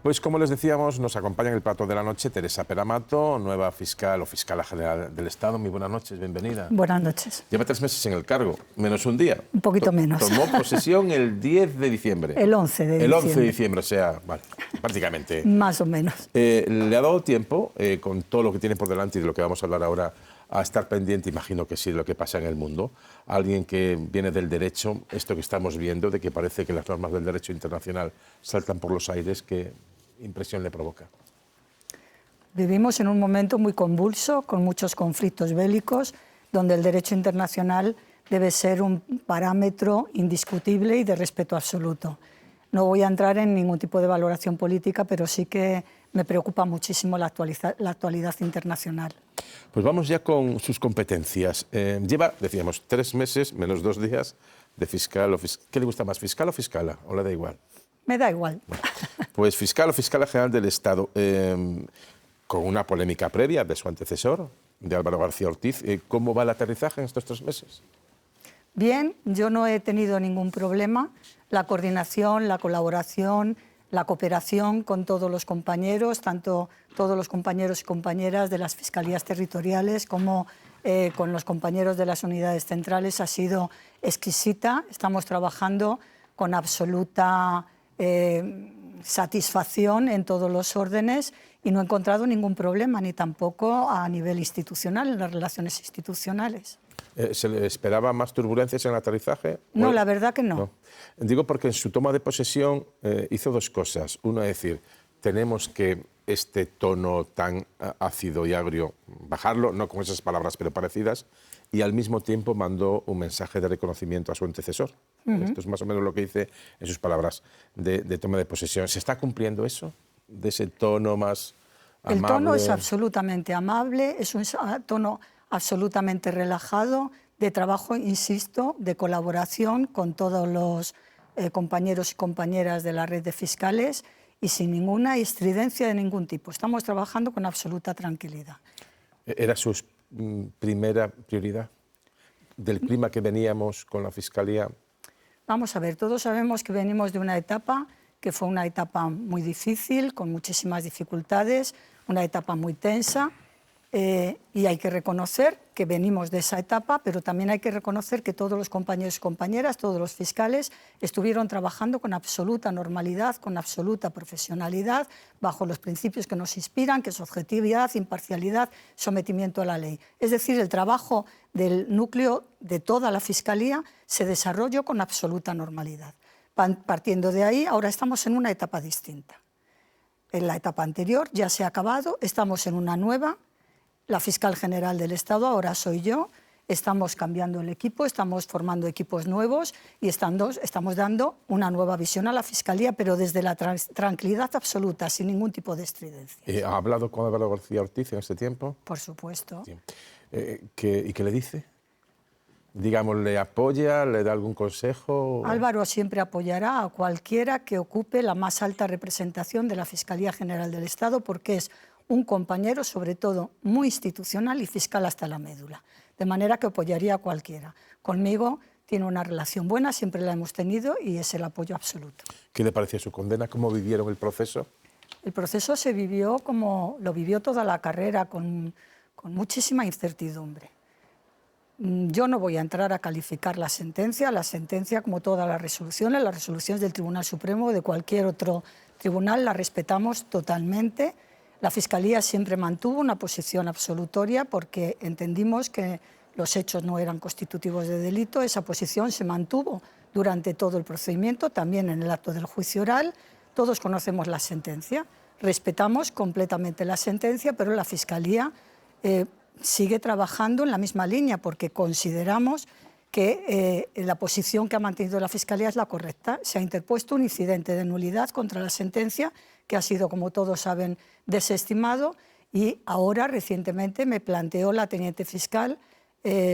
Pues como les decíamos, nos acompaña en el plato de la noche Teresa Peramato, nueva fiscal o fiscala general del Estado. Muy buenas noches, bienvenida. Buenas noches. Lleva 3 meses en el cargo, menos un día. Un poquito menos. Tomó posesión el 10 de diciembre. El 11 de diciembre. El 11 de diciembre, o sea, vale, prácticamente. Más o menos. ¿Le ha dado tiempo, con todo lo que tiene por delante y de lo que vamos a hablar ahora, a estar pendiente, imagino que sí, de lo que pasa en el mundo? Alguien que viene del derecho, esto que estamos viendo, de que parece que las normas del derecho internacional saltan por los aires, ¿qué impresión le provoca? Vivimos en un momento muy convulso, con muchos conflictos bélicos, donde el derecho internacional debe ser un parámetro indiscutible y de respeto absoluto. No voy a entrar en ningún tipo de valoración política, pero sí que me preocupa muchísimo la actualidad internacional. Pues vamos ya con sus competencias. Lleva, decíamos, 3 meses, menos 2 días, de fiscal o ¿Qué le gusta más, fiscal o fiscala? ¿O le da igual? Me da igual. Bueno, pues fiscal o fiscala general del Estado, con una polémica previa de su antecesor, de Álvaro García Ortiz. ¿Cómo va el aterrizaje en estos 3 meses? Bien, yo no he tenido ningún problema. La coordinación, la colaboración, la cooperación con todos los compañeros, tanto todos los compañeros y compañeras de las fiscalías territoriales como con los compañeros de las unidades centrales ha sido exquisita. Estamos trabajando con absoluta satisfacción en todos los órdenes y no he encontrado ningún problema, ni tampoco a nivel institucional, en las relaciones institucionales. ¿Se le esperaba más turbulencias en el aterrizaje? No, la verdad que no. Digo porque en su toma de posesión hizo 2 cosas. Una, es decir, tenemos que este tono tan ácido y agrio bajarlo, no con esas palabras, pero parecidas, y al mismo tiempo mandó un mensaje de reconocimiento a su antecesor. Esto es más o menos lo que dice en sus palabras de toma de posesión. ¿Se está cumpliendo eso? ¿De ese tono más amable? El tono es absolutamente amable, es un tono absolutamente relajado, de trabajo, insisto, de colaboración con todos los compañeros y compañeras de la red de fiscales y sin ninguna estridencia de ningún tipo. Estamos trabajando con absoluta tranquilidad. ¿Era su primera prioridad del clima que veníamos con la Fiscalía? Vamos a ver, todos sabemos que venimos de una etapa que fue una etapa muy difícil, con muchísimas dificultades, una etapa muy tensa, y hay que reconocer que venimos de esa etapa, pero también hay que reconocer que todos los compañeros y compañeras, todos los fiscales, estuvieron trabajando con absoluta normalidad, con absoluta profesionalidad, bajo los principios que nos inspiran, que es objetividad, imparcialidad, sometimiento a la ley. Es decir, el trabajo del núcleo de toda la Fiscalía se desarrolló con absoluta normalidad. Partiendo de ahí, ahora estamos en una etapa distinta. En la etapa anterior ya se ha acabado, estamos en una nueva. La fiscal general del Estado ahora soy yo, estamos cambiando el equipo, estamos formando equipos nuevos y estamos dando una nueva visión a la Fiscalía, pero desde la tranquilidad absoluta, sin ningún tipo de estridencia. ¿Ha hablado con Álvaro García Ortiz en este tiempo? Por supuesto. Sí. ¿Y qué le dice? Digamos, ¿le apoya, le da algún consejo? Álvaro siempre apoyará a cualquiera que ocupe la más alta representación de la Fiscalía General del Estado, porque es un compañero, sobre todo, muy institucional y fiscal hasta la médula. De manera que apoyaría a cualquiera. Conmigo tiene una relación buena, siempre la hemos tenido y es el apoyo absoluto. ¿Qué le pareció su condena? ¿Cómo vivieron el proceso? El proceso se vivió como lo vivió toda la carrera, con muchísima incertidumbre. Yo no voy a entrar a calificar la sentencia, como todas las resoluciones del Tribunal Supremo o de cualquier otro tribunal, la respetamos totalmente. La Fiscalía siempre mantuvo una posición absolutoria porque entendimos que los hechos no eran constitutivos de delito. Esa posición se mantuvo durante todo el procedimiento, también en el acto del juicio oral. Todos conocemos la sentencia, respetamos completamente la sentencia, pero la Fiscalía sigue trabajando en la misma línea porque consideramos que la posición que ha mantenido la Fiscalía es la correcta. Se ha interpuesto un incidente de nulidad contra la sentencia que ha sido, como todos saben, desestimado y ahora, recientemente, me planteó la teniente fiscal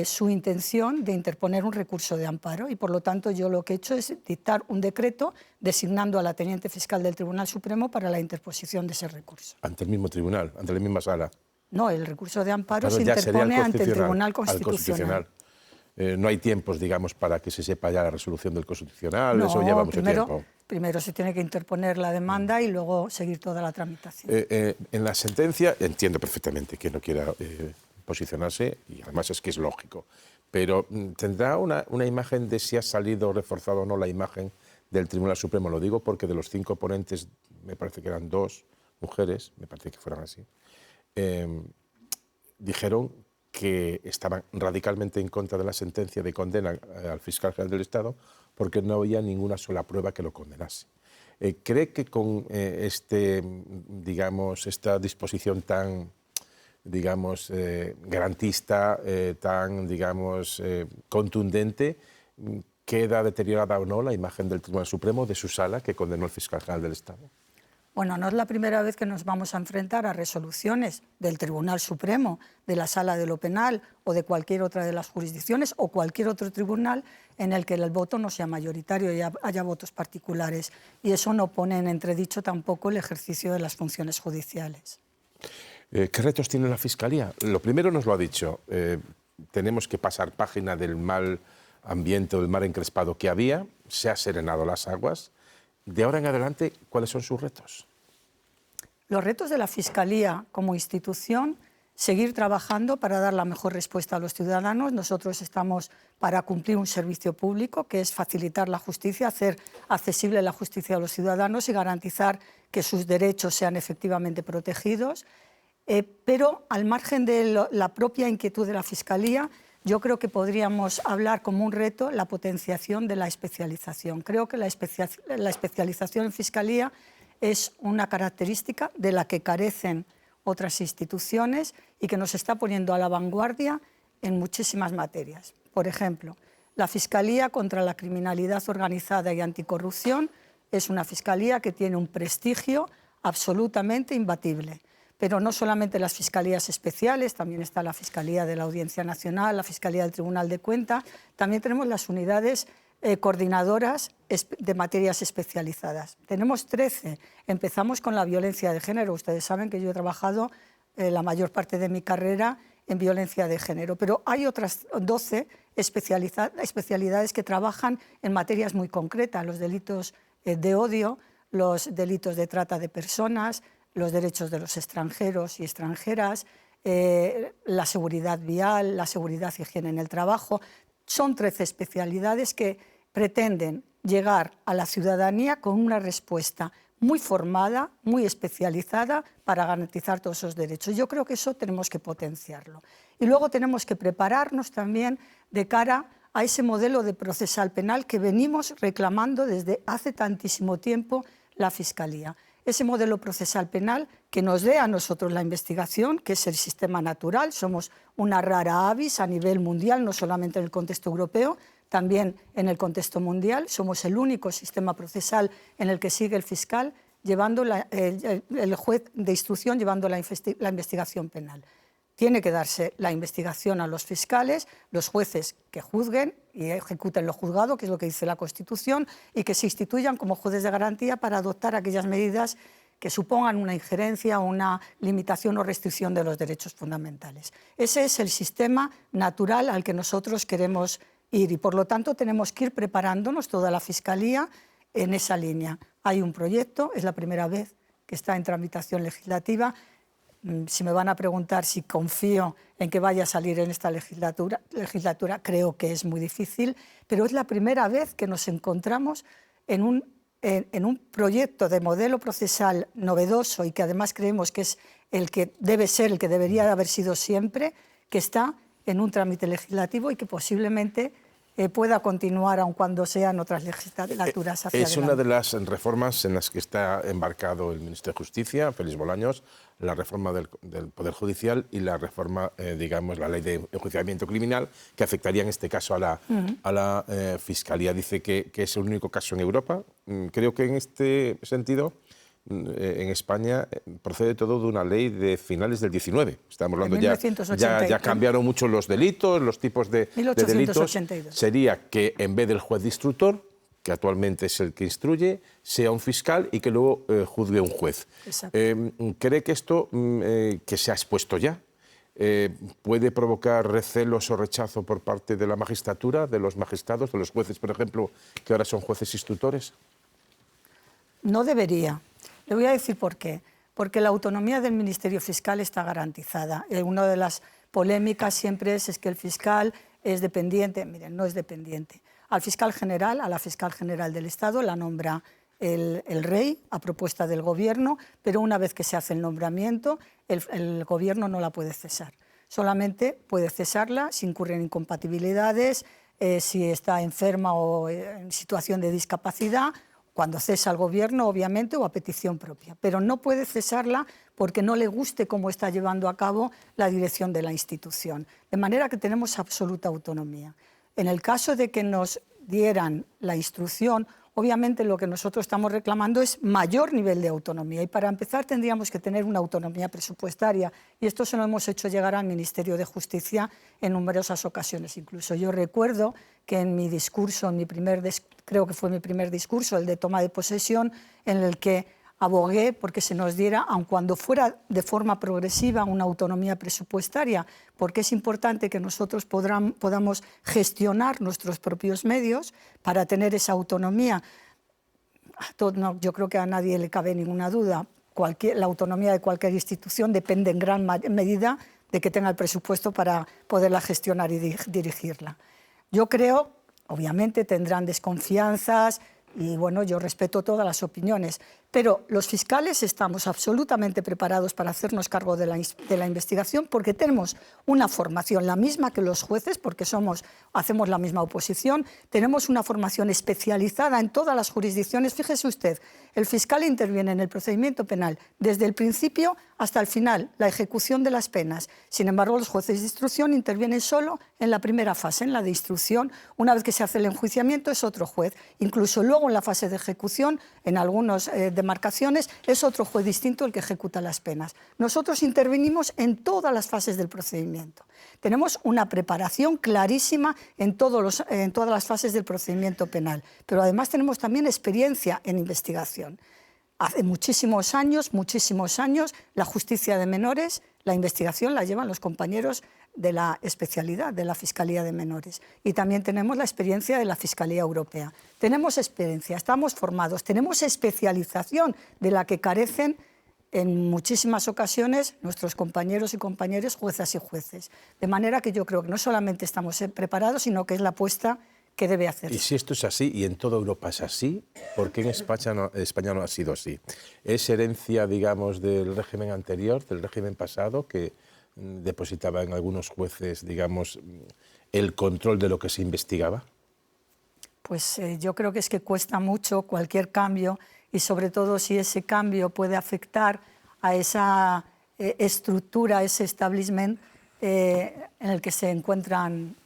su intención de interponer un recurso de amparo y, por lo tanto, yo lo que he hecho es dictar un decreto designando a la teniente fiscal del Tribunal Supremo para la interposición de ese recurso. ¿Ante el mismo tribunal, ante la misma sala? No, el recurso de amparo se interpone ante el Tribunal Constitucional. no hay tiempos, digamos, para que se sepa ya la resolución del Constitucional, No, eso lleva mucho tiempo. Primero se tiene que interponer la demanda y luego seguir toda la tramitación. En la sentencia, entiendo perfectamente que no quiera posicionarse, y además es que es lógico, pero ¿tendrá una imagen de si ha salido reforzado o no la imagen del Tribunal Supremo? Lo digo porque de los 5 ponentes, me parece que eran 2 mujeres, me parece que fueran así, dijeron que estaban radicalmente en contra de la sentencia de condena al fiscal general del Estado porque no había ninguna sola prueba que lo condenase. ¿Cree que con esta disposición tan, digamos, garantista, tan, digamos, contundente, queda deteriorada o no la imagen del Tribunal Supremo, de su sala, que condenó al fiscal general del Estado? Bueno, no es la primera vez que nos vamos a enfrentar a resoluciones del Tribunal Supremo, de la Sala de lo Penal o de cualquier otra de las jurisdicciones o cualquier otro tribunal en el que el voto no sea mayoritario y haya votos particulares. Y eso no pone en entredicho tampoco el ejercicio de las funciones judiciales. ¿Qué retos tiene la Fiscalía? Lo primero nos lo ha dicho, tenemos que pasar página del mal ambiente o del mar encrespado que había, se ha serenado las aguas. De ahora en adelante, ¿cuáles son sus retos? Los retos de la Fiscalía como institución, seguir trabajando para dar la mejor respuesta a los ciudadanos. Nosotros estamos para cumplir un servicio público, que es facilitar la justicia, hacer accesible la justicia a los ciudadanos y garantizar que sus derechos sean efectivamente protegidos. Pero al margen de la propia inquietud de la Fiscalía, yo creo que podríamos hablar como un reto la potenciación de la especialización. Creo que la especialización en Fiscalía es una característica de la que carecen otras instituciones y que nos está poniendo a la vanguardia en muchísimas materias. Por ejemplo, la Fiscalía contra la Criminalidad Organizada y Anticorrupción es una fiscalía que tiene un prestigio absolutamente imbatible. Pero no solamente las fiscalías especiales, también está la Fiscalía de la Audiencia Nacional, la Fiscalía del Tribunal de Cuentas, también tenemos las unidades coordinadoras de materias especializadas. Tenemos 13, empezamos con la violencia de género. Ustedes saben que yo he trabajado la mayor parte de mi carrera en violencia de género, pero hay otras 12 especialidades que trabajan en materias muy concretas, los delitos de odio, los delitos de trata de personas, los derechos de los extranjeros y extranjeras, la seguridad vial, la seguridad y higiene en el trabajo. Son 13 especialidades que pretenden llegar a la ciudadanía con una respuesta muy formada, muy especializada para garantizar todos esos derechos. Yo creo que eso tenemos que potenciarlo. Y luego tenemos que prepararnos también de cara a ese modelo de procesal penal que venimos reclamando desde hace tantísimo tiempo la Fiscalía. Ese modelo procesal penal que nos dé a nosotros la investigación, que es el sistema natural. Somos una rara avis a nivel mundial, no solamente en el contexto europeo, también en el contexto mundial. Somos el único sistema procesal en el que sigue el fiscal, llevando el juez de instrucción, llevando la investigación penal. Tiene que darse la investigación a los fiscales, los jueces que juzguen y ejecuten lo juzgado, que es lo que dice la Constitución, y que se instituyan como jueces de garantía para adoptar aquellas medidas que supongan una injerencia, una limitación o restricción de los derechos fundamentales. Ese es el sistema natural al que nosotros queremos ir y, por lo tanto, tenemos que ir preparándonos toda la Fiscalía en esa línea. Hay un proyecto, es la primera vez que está en tramitación legislativa. Si me van a preguntar si confío en que vaya a salir en esta legislatura, creo que es muy difícil, pero es la primera vez que nos encontramos en un proyecto de modelo procesal novedoso y que además creemos que es el que debe ser, el que debería haber sido siempre, que está en un trámite legislativo y que posiblemente pueda continuar aun cuando sean otras legislaturas hacia Es adelante. una de las reformas en las que está embarcado el ministro de Justicia, Félix Bolaños, la reforma del Poder Judicial y la reforma, digamos, la ley de enjuiciamiento criminal, que afectaría en este caso a la Fiscalía. Dice que es el único caso en Europa. Creo que en este sentido, en España procede todo de una ley de finales del 19. Estamos hablando ya cambiaron mucho los delitos, los tipos de delitos. Sería que en vez del juez de instructor, que actualmente es el que instruye, sea un fiscal y que luego juzgue un juez. ¿Cree que esto que se ha expuesto ya ¿puede provocar recelos o rechazo por parte de la magistratura, de los magistrados, de los jueces, por ejemplo, que ahora son jueces instructores? No debería. Le voy a decir por qué. Porque la autonomía del Ministerio Fiscal está garantizada. Una de las polémicas siempre es que el fiscal es dependiente. Miren, no es dependiente. Al fiscal general, a la fiscal general del Estado, la nombra el rey a propuesta del gobierno, pero una vez que se hace el nombramiento, el gobierno no la puede cesar. Solamente puede cesarla si incurren incompatibilidades, si está enferma o en situación de discapacidad, cuando cesa el gobierno, obviamente, o a petición propia. Pero no puede cesarla porque no le guste cómo está llevando a cabo la dirección de la institución. De manera que tenemos absoluta autonomía. En el caso de que nos dieran la instrucción, obviamente lo que nosotros estamos reclamando es mayor nivel de autonomía. Y para empezar tendríamos que tener una autonomía presupuestaria. Y esto se lo hemos hecho llegar al Ministerio de Justicia en numerosas ocasiones. Incluso yo recuerdo que en mi discurso, creo que fue mi primer discurso, el de toma de posesión, en el que abogué porque se nos diera, aun cuando fuera de forma progresiva, una autonomía presupuestaria, porque es importante que nosotros podamos gestionar nuestros propios medios para tener esa autonomía. Yo creo que a nadie le cabe ninguna duda. La autonomía de cualquier institución depende en gran medida de que tenga el presupuesto para poderla gestionar y dirigirla. Yo creo, obviamente tendrán desconfianzas, y bueno, yo respeto todas las opiniones, pero los fiscales estamos absolutamente preparados para hacernos cargo de la investigación porque tenemos una formación, la misma que los jueces, porque hacemos la misma oposición, tenemos una formación especializada en todas las jurisdicciones. Fíjese usted, el fiscal interviene en el procedimiento penal desde el principio hasta el final, la ejecución de las penas. Sin embargo, los jueces de instrucción intervienen solo en la primera fase, en la de instrucción. Una vez que se hace el enjuiciamiento es otro juez. Incluso luego en la fase de ejecución, en algunas demarcaciones, es otro juez distinto el que ejecuta las penas. Nosotros intervenimos en todas las fases del procedimiento. Tenemos una preparación clarísima en todas las fases del procedimiento penal, pero además tenemos también experiencia en investigación. Hace muchísimos años, la justicia de menores, la investigación la llevan los compañeros de la especialidad de la Fiscalía de Menores. Y también tenemos la experiencia de la Fiscalía Europea. Tenemos experiencia, estamos formados, tenemos especialización de la que carecen en muchísimas ocasiones nuestros compañeros y compañeras, juezas y jueces. De manera que yo creo que no solamente estamos preparados, sino que es la apuesta que debe hacer. Y si esto es así, y en toda Europa es así, ¿por qué en España no ha sido así? ¿Es herencia, digamos, del régimen anterior, del régimen pasado, que depositaba en algunos jueces, digamos, el control de lo que se investigaba? Pues yo creo que es que cuesta mucho cualquier cambio y sobre todo si ese cambio puede afectar a esa estructura, ese establishment en el que se encuentran,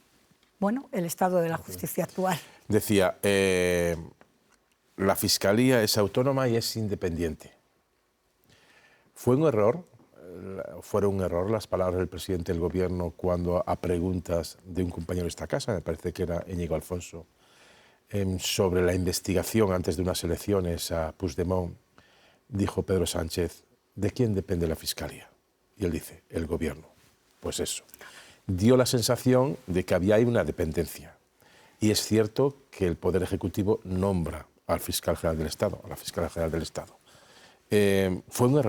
bueno, el estado de la justicia actual. Decía, la Fiscalía es autónoma y es independiente. ¿Fueron un error las palabras del presidente del Gobierno cuando a preguntas de un compañero de esta casa, me parece que era Íñigo Alfonso, sobre la investigación antes de unas elecciones a Puigdemont, dijo Pedro Sánchez, ¿de quién depende la Fiscalía? Y él dice, el Gobierno. Pues eso. Dio la sensación de que había ahí una dependencia. Y es cierto que el Poder Ejecutivo nombra al Fiscal General del Estado, a la Fiscal General del Estado. ¿Fueron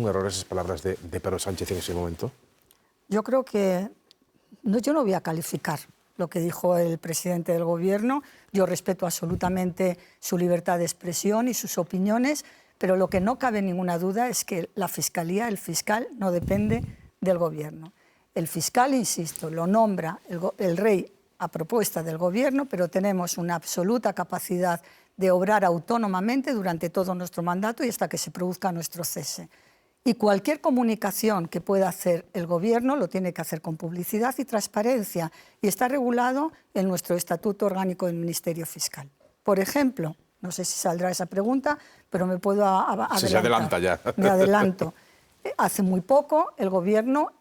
un error esas palabras de Pedro Sánchez en ese momento? Yo creo que yo no voy a calificar lo que dijo el presidente del Gobierno. Yo respeto absolutamente su libertad de expresión y sus opiniones, pero lo que no cabe ninguna duda es que la Fiscalía, el fiscal, no depende del Gobierno. El fiscal, insisto, lo nombra el rey a propuesta del Gobierno, pero tenemos una absoluta capacidad de obrar autónomamente durante todo nuestro mandato y hasta que se produzca nuestro cese. Y cualquier comunicación que pueda hacer el Gobierno lo tiene que hacer con publicidad y transparencia y está regulado en nuestro Estatuto Orgánico del Ministerio Fiscal. Por ejemplo, no sé si saldrá esa pregunta, pero me puedo adelantar. Se adelanta ya. Me adelanto. Hace muy poco el Gobierno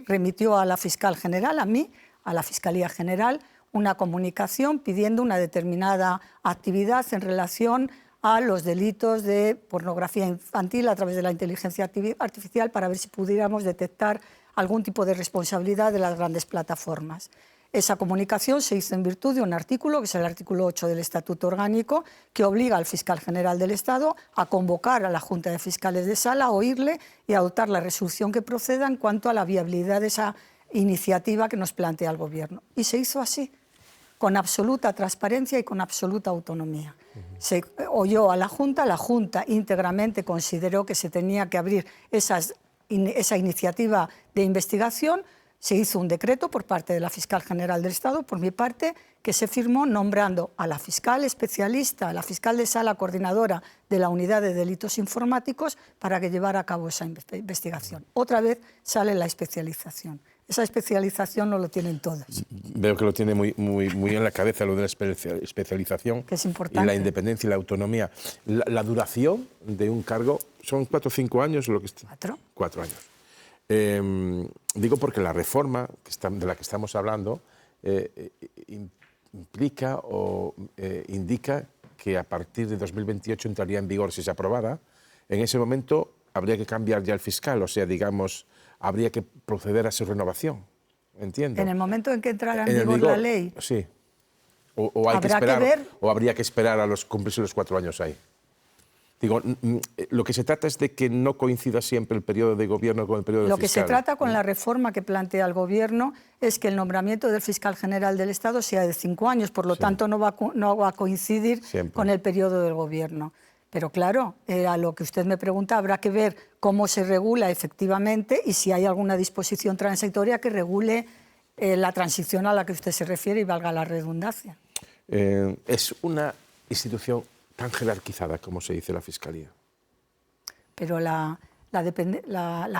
remitió a la Fiscal General, a mí, a la Fiscalía General, una comunicación pidiendo una determinada actividad en relación a los delitos de pornografía infantil a través de la inteligencia artificial para ver si pudiéramos detectar algún tipo de responsabilidad de las grandes plataformas. Esa comunicación se hizo en virtud de un artículo, que es el artículo 8 del Estatuto Orgánico, que obliga al fiscal general del Estado a convocar a la Junta de Fiscales de Sala, a oírle y a adoptar la resolución que proceda en cuanto a la viabilidad de esa iniciativa que nos plantea el Gobierno. Y se hizo así, con absoluta transparencia y con absoluta autonomía. Se oyó a la Junta íntegramente consideró que se tenía que abrir esa iniciativa de investigación. Se hizo un decreto por parte de la Fiscal General del Estado, por mi parte, que se firmó nombrando a la fiscal especialista, a la fiscal de sala coordinadora de la Unidad de Delitos Informáticos para que llevara a cabo esa investigación. Otra vez sale la especialización. Esa especialización no lo tienen todos. Veo que lo tiene muy en la cabeza lo de la especialización, que es importante. Y la independencia y la autonomía. La duración de un cargo son 4 o 5 años. Lo que está, 4. 4 años. Digo porque la reforma de la que estamos hablando implica o indica que a partir de 2028 entraría en vigor, si se aprobara. En ese momento habría que cambiar ya el fiscal, o sea, digamos, habría que proceder a su renovación. ¿Entiendo? En el momento en que entrara en vigor la ley. Sí. O hay que esperar, o habría que esperar a cumplirse los 4 años ahí. Digo, lo que se trata es de que no coincida siempre el periodo de gobierno con el periodo del fiscal. Lo que se trata con la reforma que plantea el Gobierno es que el nombramiento del fiscal general del Estado sea de 5 años, por lo tanto no va a coincidir siempre con el periodo del Gobierno. Pero claro, a lo que usted me pregunta, habrá que ver cómo se regula efectivamente y si hay alguna disposición transitoria que regule la transición a la que usted se refiere y valga la redundancia. Es una institución tan jerarquizada como se dice la Fiscalía. Pero la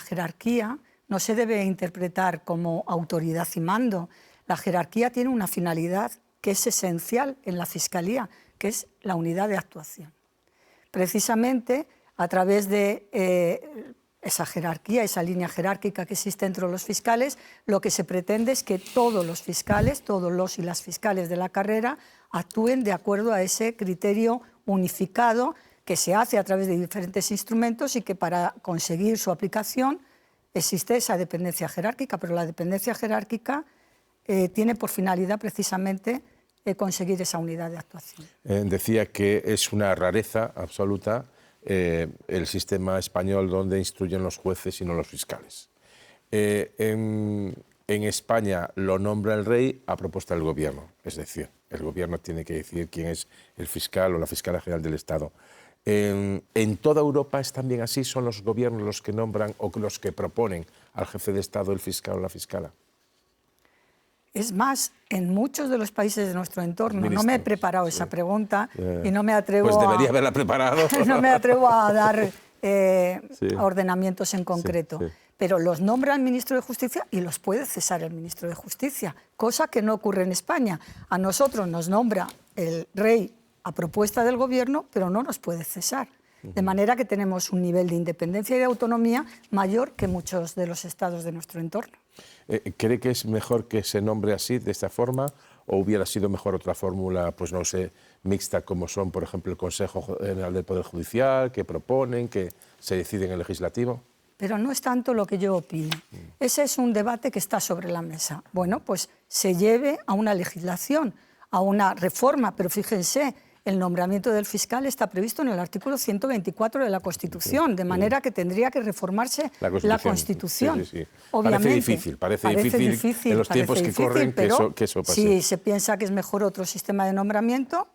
jerarquía no se debe interpretar como autoridad y mando. La jerarquía tiene una finalidad que es esencial en la Fiscalía, que es la unidad de actuación. Precisamente a través de esa jerarquía, esa línea jerárquica que existe entre los fiscales, lo que se pretende es que todos los fiscales, todos los y las fiscales de la carrera, actúen de acuerdo a ese criterio unificado que se hace a través de diferentes instrumentos y que para conseguir su aplicación existe esa dependencia jerárquica, pero la dependencia jerárquica tiene por finalidad precisamente conseguir esa unidad de actuación. Decía que es una rareza absoluta el sistema español donde instruyen los jueces y no los fiscales. En España lo nombra el rey a propuesta del gobierno, es decir, el gobierno tiene que decidir quién es el fiscal o la fiscala general del Estado. ¿En toda Europa es también así? ¿Son los gobiernos los que nombran o los que proponen al jefe de Estado, el fiscal o la fiscala? Es más, en muchos de los países de nuestro entorno, no me he preparado esa pregunta y no me atrevo pues debería haberla preparado. No me atrevo a dar ordenamientos en concreto. Pero los nombra el ministro de Justicia y los puede cesar el ministro de Justicia, cosa que no ocurre en España. A nosotros nos nombra el rey a propuesta del gobierno, pero no nos puede cesar. De manera que tenemos un nivel de independencia y de autonomía mayor que muchos de los estados de nuestro entorno. ¿Cree que es mejor que se nombre así, de esta forma, o hubiera sido mejor otra fórmula, pues no sé, mixta, como son, por ejemplo, el Consejo General del Poder Judicial, que proponen, que se decide en el Legislativo? Pero no es tanto lo que yo opino. Ese es un debate que está sobre la mesa. Bueno, pues se lleve a una legislación, a una reforma, pero fíjense, el nombramiento del fiscal está previsto en el artículo 124 de la Constitución, de manera que tendría que reformarse la Constitución. Sí. Obviamente, parece difícil en los tiempos que corren que eso pase. Si se piensa que es mejor otro sistema de nombramiento,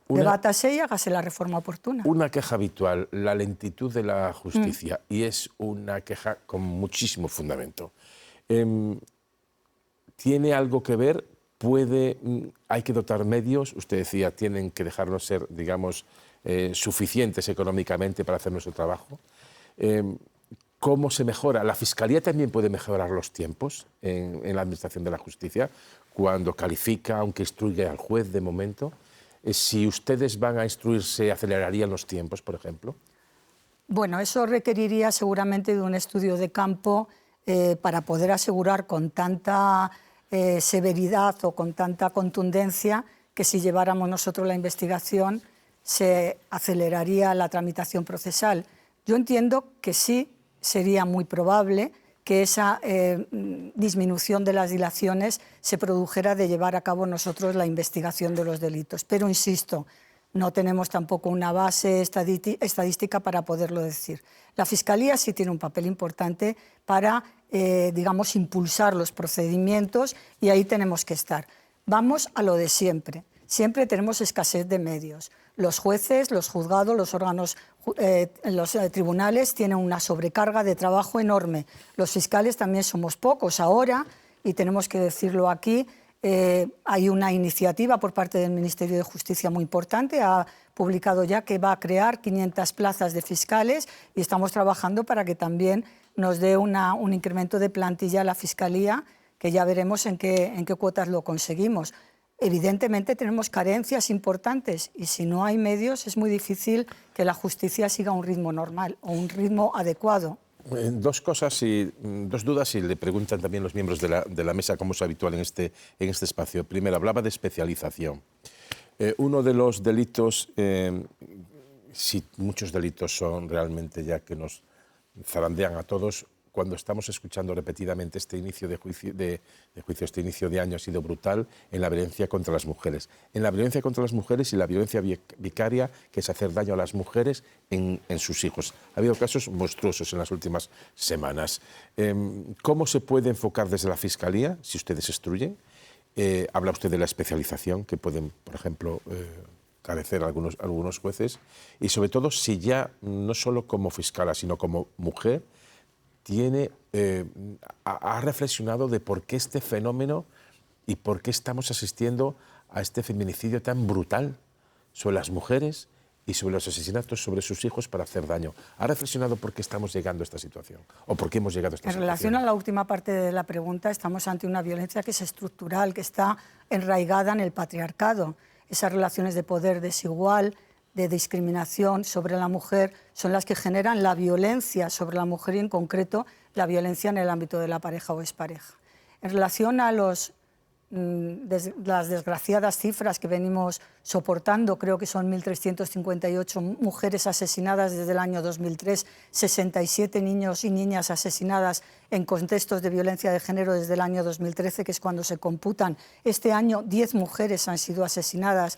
debátase y hágase la reforma oportuna. Una queja habitual, la lentitud de la justicia, y es una queja con muchísimo fundamento. ¿Tiene algo que ver? Hay que dotar medios, usted decía, tienen que dejarnos ser, digamos, suficientes económicamente para hacer nuestro trabajo. ¿Cómo se mejora? ¿La Fiscalía también puede mejorar los tiempos en la Administración de la Justicia cuando califica, aunque instruye al juez de momento? Si ustedes van a instruirse, ¿acelerarían los tiempos, por ejemplo? Bueno, eso requeriría seguramente de un estudio de campo para poder asegurar con tanta severidad o con tanta contundencia que si lleváramos nosotros la investigación se aceleraría la tramitación procesal. Yo entiendo que sí sería muy probable que esa disminución de las dilaciones se produjera de llevar a cabo nosotros la investigación de los delitos. Pero, insisto, no tenemos tampoco una base estadística para poderlo decir. La Fiscalía sí tiene un papel importante para, digamos, impulsar los procedimientos y ahí tenemos que estar. Vamos a lo de siempre. Siempre tenemos escasez de medios. Los jueces, los juzgados, los órganos, los tribunales tienen una sobrecarga de trabajo enorme. Los fiscales también somos pocos ahora, y tenemos que decirlo aquí. Hay una iniciativa por parte del Ministerio de Justicia muy importante, ha publicado ya que va a crear 500 plazas de fiscales y estamos trabajando para que también nos dé un incremento de plantilla a la Fiscalía, que ya veremos en qué cuotas lo conseguimos. Evidentemente tenemos carencias importantes y si no hay medios es muy difícil que la justicia siga un ritmo normal o un ritmo adecuado. Dos cosas y dos dudas, y le preguntan también los miembros de la mesa, como es habitual en este espacio. Primero, hablaba de especialización. Uno de los delitos, si muchos delitos son realmente ya que nos zarandean a todos, cuando estamos escuchando repetidamente este inicio de juicio, este inicio de año ha sido brutal en la violencia contra las mujeres. En la violencia contra las mujeres y la violencia vicaria, que es hacer daño a las mujeres en sus hijos. Ha habido casos monstruosos en las últimas semanas. ¿Cómo se puede enfocar desde la Fiscalía, si ustedes instruyen? Habla usted de la especialización que pueden, por ejemplo, carecer algunos jueces. Y sobre todo, si ya, no solo como fiscala, sino como mujer, ha reflexionado de por qué este fenómeno y por qué estamos asistiendo a este feminicidio tan brutal sobre las mujeres y sobre los asesinatos sobre sus hijos para hacer daño. ¿Ha reflexionado por qué estamos llegando a esta situación? ¿O por qué hemos llegado a esta situación? En relación a la última parte de la pregunta, estamos ante una violencia que es estructural, que está enraigada en el patriarcado. Esas relaciones de poder desigual, de discriminación sobre la mujer, son las que generan la violencia sobre la mujer y en concreto la violencia en el ámbito de la pareja o expareja. En relación a las desgraciadas cifras que venimos soportando, creo que son 1.358 mujeres asesinadas desde el año 2003, 67 niños y niñas asesinadas en contextos de violencia de género desde el año 2013, que es cuando se computan. Este año 10 mujeres han sido asesinadas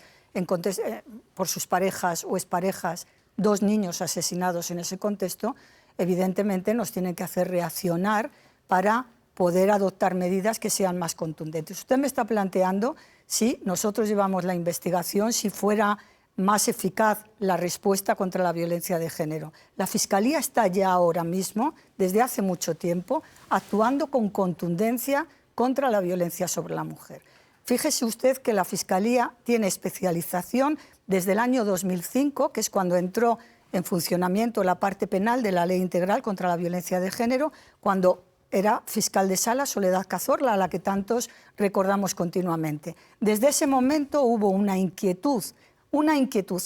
por sus parejas o exparejas, 2 niños asesinados en ese contexto. Evidentemente nos tienen que hacer reaccionar para poder adoptar medidas que sean más contundentes. Usted me está planteando si nosotros llevamos la investigación, si fuera más eficaz la respuesta contra la violencia de género. La Fiscalía está ya ahora mismo, desde hace mucho tiempo, actuando con contundencia contra la violencia sobre la mujer. Fíjese usted que la Fiscalía tiene especialización desde el año 2005, que es cuando entró en funcionamiento la parte penal de la Ley Integral contra la Violencia de Género, cuando era fiscal de sala Soledad Cazorla, a la que tantos recordamos continuamente. Desde ese momento hubo una inquietud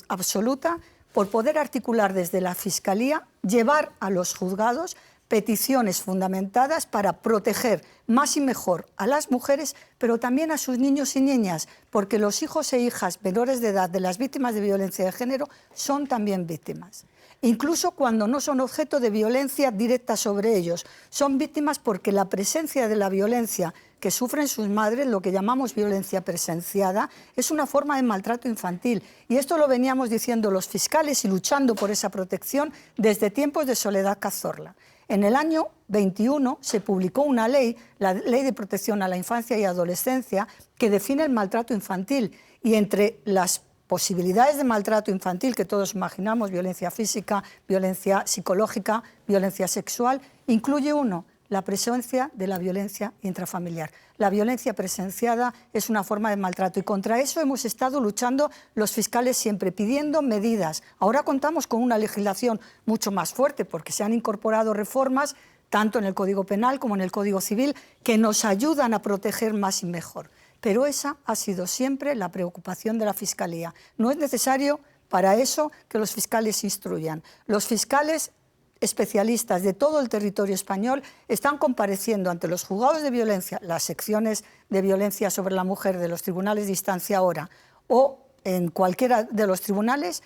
absoluta por poder articular desde la Fiscalía, llevar a los juzgados peticiones fundamentadas para proteger más y mejor a las mujeres, pero también a sus niños y niñas, porque los hijos e hijas menores de edad de las víctimas de violencia de género son también víctimas. Incluso cuando no son objeto de violencia directa sobre ellos, son víctimas porque la presencia de la violencia que sufren sus madres, lo que llamamos violencia presenciada, es una forma de maltrato infantil. Y esto lo veníamos diciendo los fiscales y luchando por esa protección desde tiempos de Soledad Cazorla. En el año 21 se publicó una ley, la Ley de Protección a la Infancia y Adolescencia, que define el maltrato infantil, y entre las posibilidades de maltrato infantil que todos imaginamos, violencia física, violencia psicológica, violencia sexual, incluye uno, la presencia de la violencia intrafamiliar. La violencia presenciada es una forma de maltrato y contra eso hemos estado luchando los fiscales siempre, pidiendo medidas. Ahora contamos con una legislación mucho más fuerte porque se han incorporado reformas tanto en el Código Penal como en el Código Civil que nos ayudan a proteger más y mejor. Pero esa ha sido siempre la preocupación de la Fiscalía. No es necesario para eso que los fiscales instruyan. Los fiscales especialistas de todo el territorio español están compareciendo ante los juzgados de violencia, las secciones de violencia sobre la mujer de los tribunales de instancia ahora o en cualquiera de los tribunales,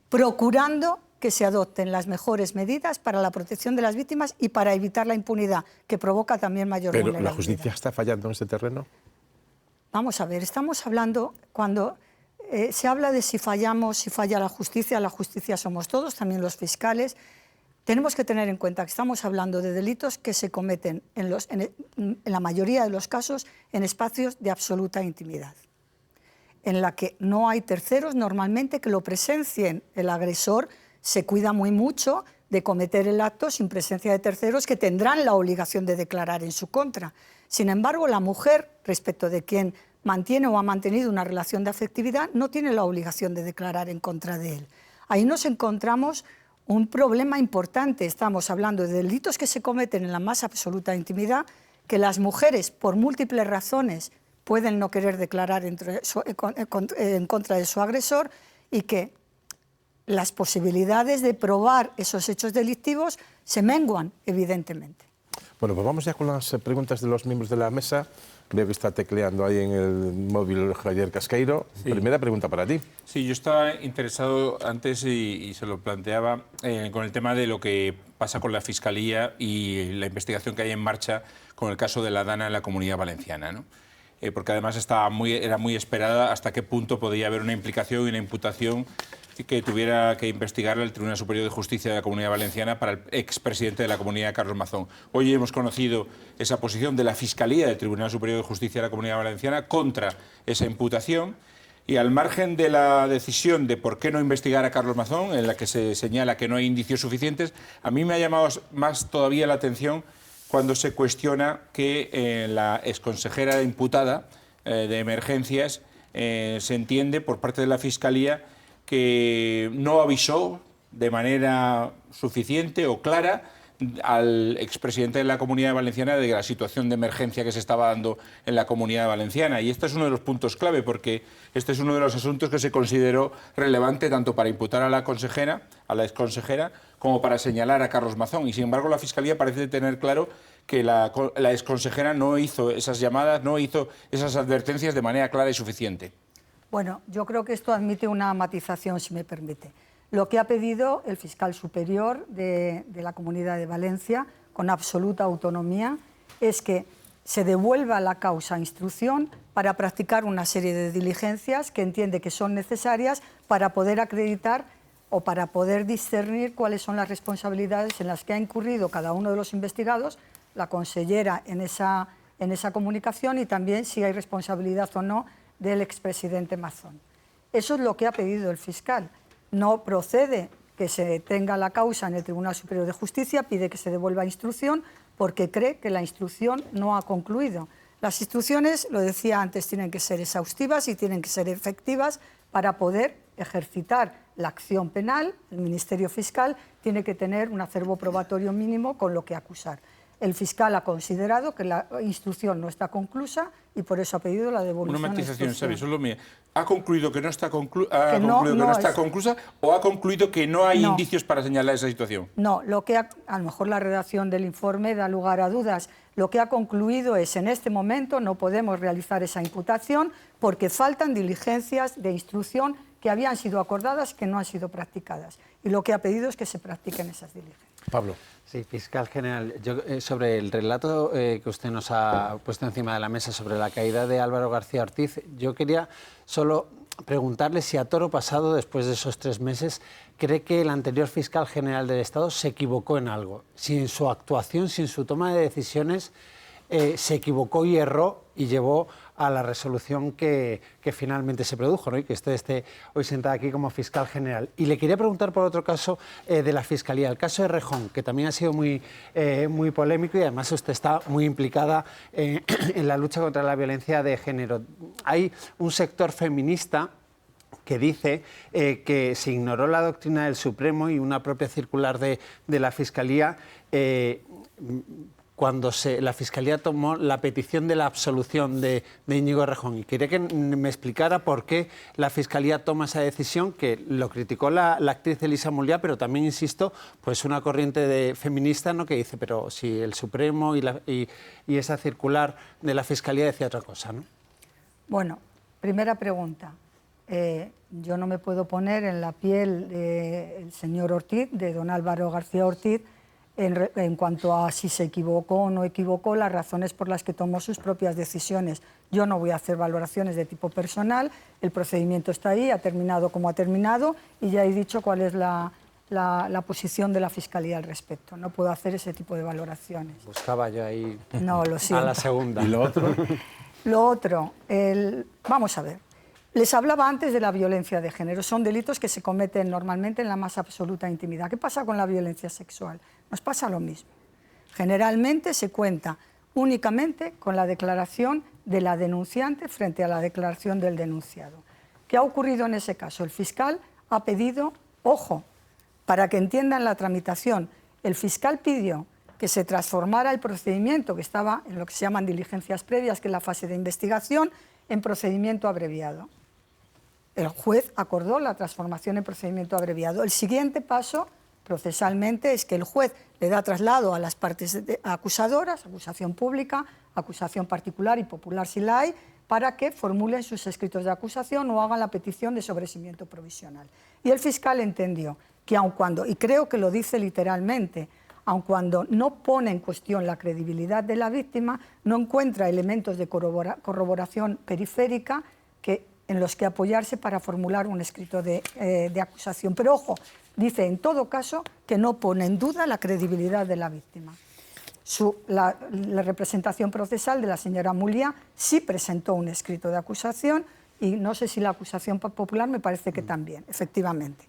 procurando que se adopten las mejores medidas para la protección de las víctimas y para evitar la impunidad, que provoca también mayor vulnerabilidad. ¿Pero la justicia está fallando en este terreno? Vamos a ver, estamos hablando, cuando se habla de si fallamos, si falla la justicia somos todos, también los fiscales. Tenemos que tener en cuenta que estamos hablando de delitos que se cometen en la mayoría de los casos en espacios de absoluta intimidad, en la que no hay terceros normalmente que lo presencien. El agresor se cuida muy mucho de cometer el acto sin presencia de terceros que tendrán la obligación de declarar en su contra. Sin embargo, la mujer, respecto de quien mantiene o ha mantenido una relación de afectividad, no tiene la obligación de declarar en contra de él. Ahí nos encontramos un problema importante. Estamos hablando de delitos que se cometen en la más absoluta intimidad, que las mujeres, por múltiples razones, pueden no querer declarar en contra de su agresor, y que las posibilidades de probar esos hechos delictivos se menguan, evidentemente. Bueno, pues vamos ya con las preguntas de los miembros de la mesa. Veo que está tecleando ahí en el móvil Javier Casqueiro. Sí. Primera pregunta para ti. Sí, yo estaba interesado antes y se lo planteaba con el tema de lo que pasa con la Fiscalía y la investigación que hay en marcha con el caso de la Dana en la Comunidad Valenciana, ¿no? Porque además era muy esperada hasta qué punto podía haber una implicación y una imputación que tuviera que investigar el Tribunal Superior de Justicia de la Comunidad Valenciana para el expresidente de la Comunidad, Carlos Mazón. Hoy hemos conocido esa posición de la Fiscalía del Tribunal Superior de Justicia de la Comunidad Valenciana contra esa imputación, y al margen de la decisión de por qué no investigar a Carlos Mazón, en la que se señala que no hay indicios suficientes, a mí me ha llamado más todavía la atención cuando se cuestiona que la exconsejera imputada de Emergencias se entiende por parte de la Fiscalía que no avisó de manera suficiente o clara al expresidente de la Comunidad Valenciana de la situación de emergencia que se estaba dando en la Comunidad Valenciana. Y este es uno de los puntos clave, porque este es uno de los asuntos que se consideró relevante tanto para imputar a la exconsejera, como para señalar a Carlos Mazón. Y sin embargo, la Fiscalía parece tener claro que la exconsejera no hizo esas llamadas, no hizo esas advertencias de manera clara y suficiente. Bueno, yo creo que esto admite una matización, si me permite. Lo que ha pedido el fiscal superior de la Comunidad de Valencia, con absoluta autonomía, es que se devuelva la causa a instrucción para practicar una serie de diligencias que entiende que son necesarias para poder acreditar o para poder discernir cuáles son las responsabilidades en las que ha incurrido cada uno de los investigados, la consellera en esa comunicación, y también si hay responsabilidad o no del expresidente Mazón. Eso es lo que ha pedido el fiscal. No procede que se detenga la causa en el Tribunal Superior de Justicia, pide que se devuelva a instrucción porque cree que la instrucción no ha concluido. Las instrucciones, lo decía antes, tienen que ser exhaustivas y tienen que ser efectivas para poder ejercitar la acción penal. El Ministerio Fiscal tiene que tener un acervo probatorio mínimo con lo que acusar. El fiscal ha considerado que la instrucción no está conclusa y por eso ha pedido la devolución. Una matización, ¿sabes? Solo mía. ¿Ha concluido que no está, conclusa o ha concluido que no hay indicios para señalar esa situación? No, a lo mejor la redacción del informe da lugar a dudas. Lo que ha concluido es, en este momento no podemos realizar esa imputación porque faltan diligencias de instrucción que habían sido acordadas que no han sido practicadas. Y lo que ha pedido es que se practiquen esas diligencias. Pablo. Sí, fiscal general, yo, sobre el relato que usted nos ha puesto encima de la mesa sobre la caída de Álvaro García Ortiz, yo quería solo preguntarle si a toro pasado, después de esos 3 meses, cree que el anterior fiscal general del Estado se equivocó en algo, si en su actuación, si en su toma de decisiones se equivocó y erró y llevó a la resolución que finalmente se produjo, ¿no? Y que usted esté hoy sentada aquí como fiscal general. Y le quería preguntar por otro caso de la Fiscalía, el caso de Rejón, que también ha sido muy polémico y además usted está muy implicada en la lucha contra la violencia de género. Hay un sector feminista que dice que se ignoró la doctrina del Supremo y una propia circular de la Fiscalía cuando la Fiscalía tomó la petición de la absolución de Íñigo Rejón. Y quería que me explicara por qué la Fiscalía toma esa decisión, que lo criticó la actriz Elisa Mulliá, pero también, insisto, pues una corriente feminista, ¿no?, que dice, pero si el Supremo y esa circular de la Fiscalía decía otra cosa, ¿no? Bueno, primera pregunta. yo no me puedo poner en la piel del señor Ortiz, de don Álvaro García Ortiz, en cuanto a si se equivocó o no equivocó, las razones por las que tomó sus propias decisiones. Yo no voy a hacer valoraciones de tipo personal, el procedimiento está ahí, ha terminado como ha terminado y ya he dicho cuál es la posición de la Fiscalía al respecto. No puedo hacer ese tipo de valoraciones. Buscaba yo ahí no, lo siento. A la segunda. ¿Y lo otro? Lo otro, vamos a ver. Les hablaba antes de la violencia de género. Son delitos que se cometen normalmente en la más absoluta intimidad. ¿Qué pasa con la violencia sexual? Nos pasa lo mismo. Generalmente se cuenta únicamente con la declaración de la denunciante frente a la declaración del denunciado. ¿Qué ha ocurrido en ese caso? El fiscal ha pedido, ojo, para que entiendan la tramitación, el fiscal pidió que se transformara el procedimiento que estaba en lo que se llaman diligencias previas, que es la fase de investigación, en procedimiento abreviado. El juez acordó la transformación en procedimiento abreviado. El siguiente paso, procesalmente, es que el juez le da traslado a las partes acusadoras, acusación pública, acusación particular y popular si la hay, para que formulen sus escritos de acusación o hagan la petición de sobreseimiento provisional. Y el fiscal entendió que aun cuando, y creo que lo dice literalmente, aun cuando no pone en cuestión la credibilidad de la víctima, no encuentra elementos de corroboración periférica en los que apoyarse para formular un escrito de acusación. Pero ojo, dice en todo caso que no pone en duda la credibilidad de la víctima. La representación procesal de la señora Muliá sí presentó un escrito de acusación y no sé si la acusación popular me parece que también, efectivamente.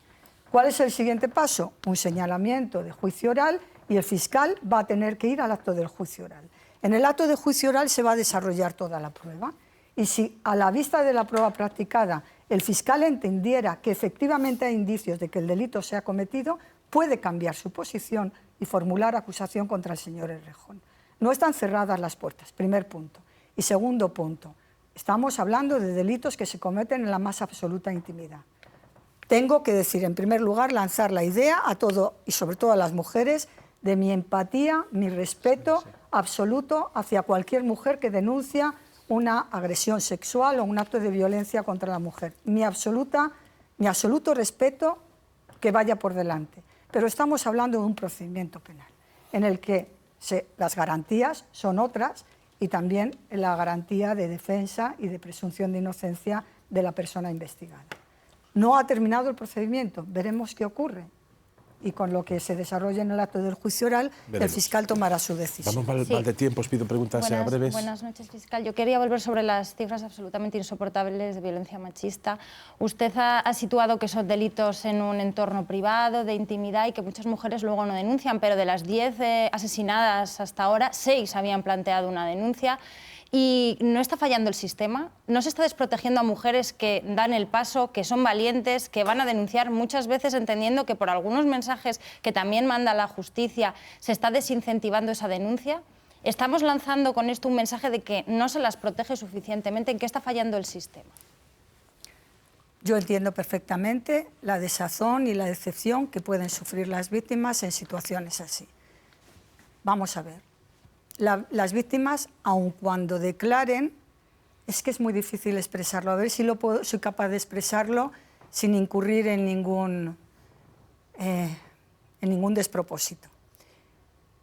¿Cuál es el siguiente paso? Un señalamiento de juicio oral y el fiscal va a tener que ir al acto del juicio oral. En el acto de juicio oral se va a desarrollar toda la prueba y si a la vista de la prueba practicada el fiscal entendiera que efectivamente hay indicios de que el delito se ha cometido, puede cambiar su posición y formular acusación contra el señor Errejón. No están cerradas las puertas, primer punto. Y segundo punto, estamos hablando de delitos que se cometen en la más absoluta intimidad. Tengo que decir, en primer lugar, lanzar la idea a todo y sobre todo a las mujeres de mi empatía, mi respeto absoluto hacia cualquier mujer que denuncia una agresión sexual o un acto de violencia contra la mujer. Mi absoluto respeto que vaya por delante. Pero estamos hablando de un procedimiento penal en el que las garantías son otras y también la garantía de defensa y de presunción de inocencia de la persona investigada. No ha terminado el procedimiento, veremos qué ocurre. Y con lo que se desarrolle en el acto del juicio oral, el fiscal tomará su decisión. Vamos mal de tiempo, os pido preguntas breves. Buenas noches, fiscal. Yo quería volver sobre las cifras absolutamente insoportables de violencia machista. Usted ha situado que son delitos en un entorno privado, de intimidad, y que muchas mujeres luego no denuncian, pero de las 10 asesinadas hasta ahora, 6 habían planteado una denuncia. ¿Y no está fallando el sistema? ¿No se está desprotegiendo a mujeres que dan el paso, que son valientes, que van a denunciar muchas veces entendiendo que por algunos mensajes que también manda la justicia se está desincentivando esa denuncia? ¿Estamos lanzando con esto un mensaje de que no se las protege suficientemente? ¿En qué está fallando el sistema? Yo entiendo perfectamente la desazón y la decepción que pueden sufrir las víctimas en situaciones así. Vamos a ver. Las víctimas, aun cuando declaren, es que es muy difícil expresarlo. A ver si soy capaz de expresarlo sin incurrir en ningún despropósito.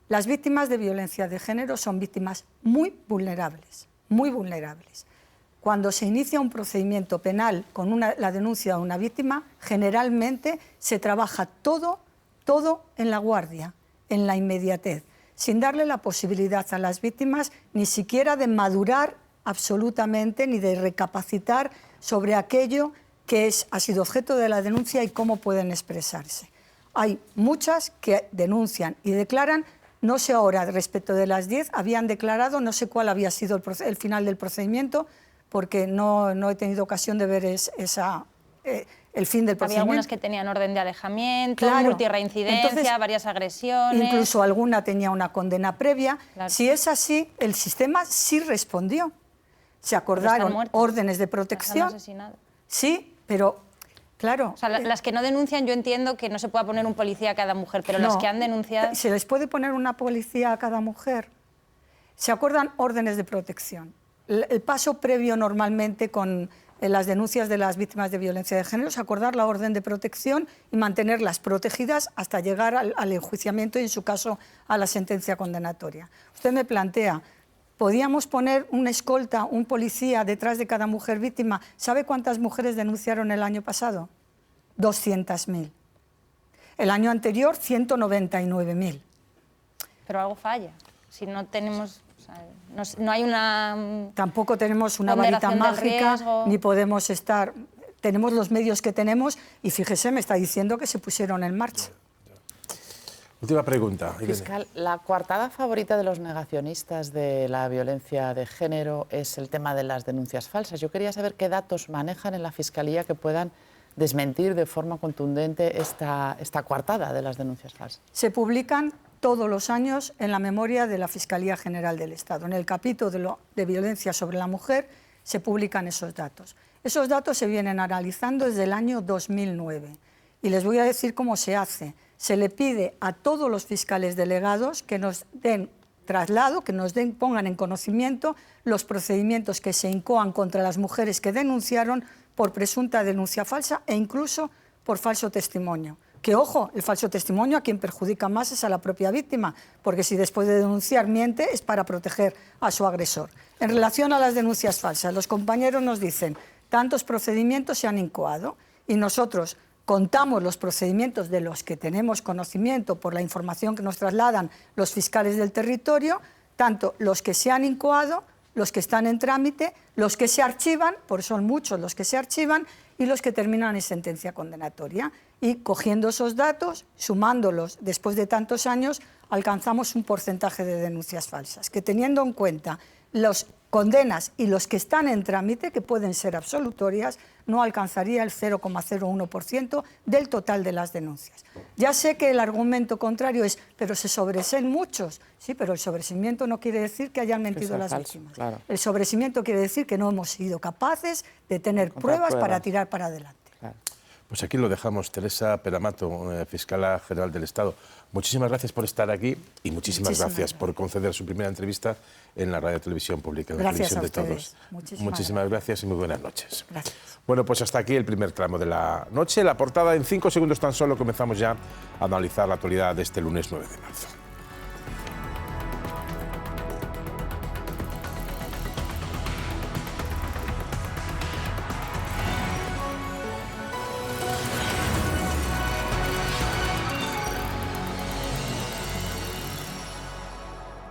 Las víctimas de violencia de género son víctimas muy vulnerables, muy vulnerables. Cuando se inicia un procedimiento penal con la denuncia de una víctima, generalmente se trabaja todo en la guardia, en la inmediatez, sin darle la posibilidad a las víctimas ni siquiera de madurar absolutamente ni de recapacitar sobre aquello que ha sido objeto de la denuncia y cómo pueden expresarse. Hay muchas que denuncian y declaran, no sé ahora respecto de las 10, habían declarado, no sé cuál había sido el final del procedimiento, porque no he tenido ocasión de ver el fin del procedimiento. Había algunas que tenían orden de alejamiento, claro, multirreincidencia, entonces, varias agresiones. Incluso alguna tenía una condena previa. Claro. Si es así, el sistema sí respondió. Se acordaron órdenes de protección. Las han asesinado. Sí, pero claro. O sea, las que no denuncian, yo entiendo que no se pueda poner un policía a cada mujer, pero las que han denunciado... ¿Se les puede poner una policía a cada mujer? Se acuerdan órdenes de protección. El paso previo normalmente con las denuncias de las víctimas de violencia de género es acordar la orden de protección y mantenerlas protegidas hasta llegar al enjuiciamiento y, en su caso, a la sentencia condenatoria. Usted me plantea, ¿podíamos poner una escolta, un policía detrás de cada mujer víctima? ¿Sabe cuántas mujeres denunciaron el año pasado? 200.000. El año anterior, 199.000. Pero algo falla. Si no tenemos... O sea, no hay una... Tampoco tenemos una varita mágica, ni podemos estar... Tenemos los medios que tenemos y fíjese, me está diciendo que se pusieron en marcha. Última pregunta. Fiscal, la coartada favorita de los negacionistas de la violencia de género es el tema de las denuncias falsas. Yo quería saber qué datos manejan en la Fiscalía que puedan desmentir de forma contundente esta coartada de las denuncias falsas. Se publican todos los años en la memoria de la Fiscalía General del Estado. En el capítulo de violencia sobre la mujer se publican esos datos. Esos datos se vienen analizando desde el año 2009 y les voy a decir cómo se hace. Se le pide a todos los fiscales delegados que nos den traslado, que nos pongan en conocimiento los procedimientos que se incoan contra las mujeres que denunciaron por presunta denuncia falsa e incluso por falso testimonio. Que, ojo, el falso testimonio a quien perjudica más es a la propia víctima, porque si después de denunciar miente es para proteger a su agresor. En relación a las denuncias falsas, los compañeros nos dicen, tantos procedimientos se han incoado y nosotros contamos los procedimientos de los que tenemos conocimiento por la información que nos trasladan los fiscales del territorio, tanto los que se han incoado, los que están en trámite, los que se archivan, porque son muchos los que se archivan, y los que terminan en sentencia condenatoria. Y cogiendo esos datos, sumándolos después de tantos años, alcanzamos un porcentaje de denuncias falsas, que teniendo en cuenta las condenas y los que están en trámite, que pueden ser absolutorias, no alcanzaría el 0,01% del total de las denuncias. Ya sé que el argumento contrario es, pero se sobreseen muchos. Sí, pero el sobreseimiento no quiere decir que hayan mentido las víctimas. Claro. El sobreseimiento quiere decir que no hemos sido capaces de tener pruebas para tirar para adelante. Claro. Pues aquí lo dejamos. Teresa Peramato, Fiscala General del Estado. Muchísimas gracias por estar aquí y muchísimas gracias por conceder su primera entrevista en la Radio Televisión Pública, en la televisión de todos. Muchísimas gracias y muy buenas noches. Gracias. Bueno, pues hasta aquí el primer tramo de la noche. La portada en 5 segundos tan solo comenzamos ya a analizar la actualidad de este lunes 9 de marzo.